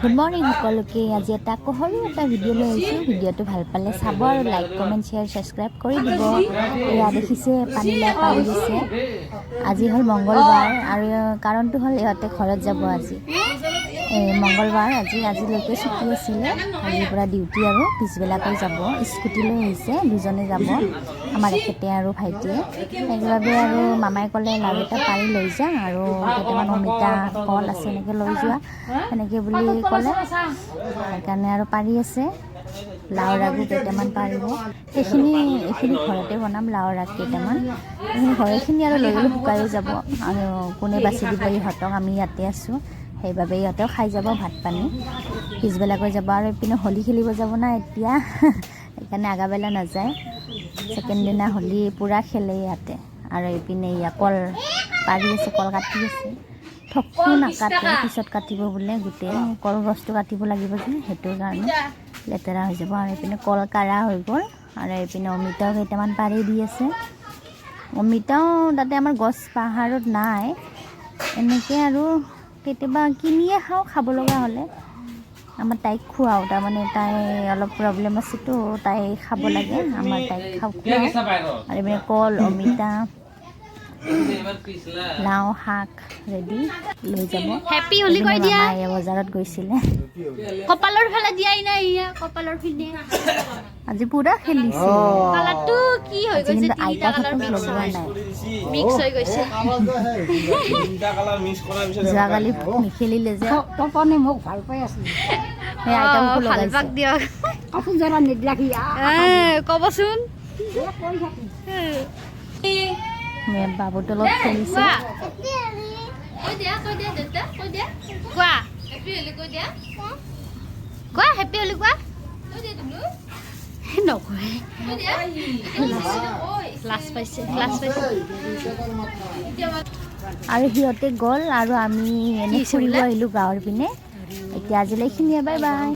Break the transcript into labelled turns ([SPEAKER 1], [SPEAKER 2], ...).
[SPEAKER 1] Good morning সকলোকে আজি এটা সৰু এটা ভিডিঅ' লৈ আহিছোঁ। ভিডিঅ'টো ভাল পালে চাব আৰু লাইক কমেণ্ট শ্বেয়াৰ ছাবস্ক্ৰাইব কৰি দিব। এয়া দেখিছে পানীলাই পাৰি দিছে। আজি হ'ল মংগলবাৰ আৰু কাৰণটো হ'ল ইহঁতে ঘৰত যাব আজি মংগলবাৰ আজিলৈকে ছুটি আছিলে। আজিৰ পৰা ডিউটি আৰু পিছবেলাকৈ যাব। স্কুটি লৈ আহিছে, দুজনে যাব আমাৰ এখেতে আৰু ভাইটিয়ে। সেইবাবে আৰু মামাই ক'লে লাৰু এটা পাৰি লৈ যা আৰু কেইটামান অমিতা কল আছে এনেকৈ লৈ যোৱা এনেকৈ বুলি ক'লে। সেইকাৰণে আৰু পাৰি আছে। লাওৰ আগো কেইটামান পাৰিব। এইখিনি ঘৰতে বনাম। লাওৰ আগ কেইটামান এইখিনি আৰু লৈ গ'লে শুকায়ো যাব আৰু কোনে বাচি দিব ইহঁতক। আমি ইয়াতে আছোঁ, সেইবাবে ইহঁতেও খাই যাব ভাত পানী। পিছবেলাকৈ যাব আৰু এইপিনে হোলী খেলিব যাব না এতিয়া সেইকাৰণে আগাবেলা নাযায়। ছেকেণ্ড দিনা হোলী পূৰা খেলে ইয়াতে। আৰু এইপিনে ইয়া কল পাৰি আছে, কল কাটি আছে। থকটো নাকাটে, পিছত কাটিব বোলে। গোটেই কলগছটো কাটিব লাগিব যে, সেইটোৰ কাৰণে লেতেৰা হৈ যাব। আৰু এইপিনে কল কাঢ়া হৈ গ'ল আৰু এইপিনে অমিতাও কেইটামান পাৰি দি আছে। অমিতাও তাতে আমাৰ গছ পাহাৰত নাই, এনেকৈ আৰু কেতিয়াবা কিনিয়ে খাওঁ খাব লগা হ'লে। আমাৰ তাইক খুৱাওঁ, তাৰমানে তাই অলপ প্ৰব্লেম আছেতো, তাই খাব লাগে। আমাৰ তাইক খুৱাওঁ। আৰু এইপিনে কল অমিতা লাও শাক ৰেডি লৈ যাব।
[SPEAKER 2] হেপী হোলী কৈ দিয়া।
[SPEAKER 1] মামাই বজাৰত গৈছিলে।
[SPEAKER 2] কপালৰ ফালে দিয়াই নাই, ইয়া কপালৰ পিনে
[SPEAKER 1] আজি পুৰা খেলিছে।
[SPEAKER 2] কালাৰটো কি হৈ গৈছে?
[SPEAKER 1] কিন্তু
[SPEAKER 2] তিনিটা
[SPEAKER 1] আইতা
[SPEAKER 2] কালাৰ
[SPEAKER 1] ফটোত লগোৱা নাই,
[SPEAKER 2] মিক্স হৈ গৈছে।
[SPEAKER 1] যোৱাকালি নিখেলিলে যে
[SPEAKER 3] তপনে মোক ভাল পাই আছিল।
[SPEAKER 1] সেই আইতাকো
[SPEAKER 2] ভাল
[SPEAKER 1] লগাইছে।
[SPEAKER 2] পাক দিয়ক।
[SPEAKER 3] কাপোৰ জৰা নিদিলাকি
[SPEAKER 2] ক'বচোন।
[SPEAKER 1] বাবুটোৰ লগত খেলিছে।
[SPEAKER 2] কোৱা কোৱা হেপী হোলী কোৱা। নকয়, লাজ পাইছে।
[SPEAKER 1] আৰু সিহঁতে গ'ল আৰু আমি এনেই ফুৰিব আহিলোঁ গাঁৱৰ পিনে। এতিয়া আজিলৈ এইখিনিয়ে, বাই বাই।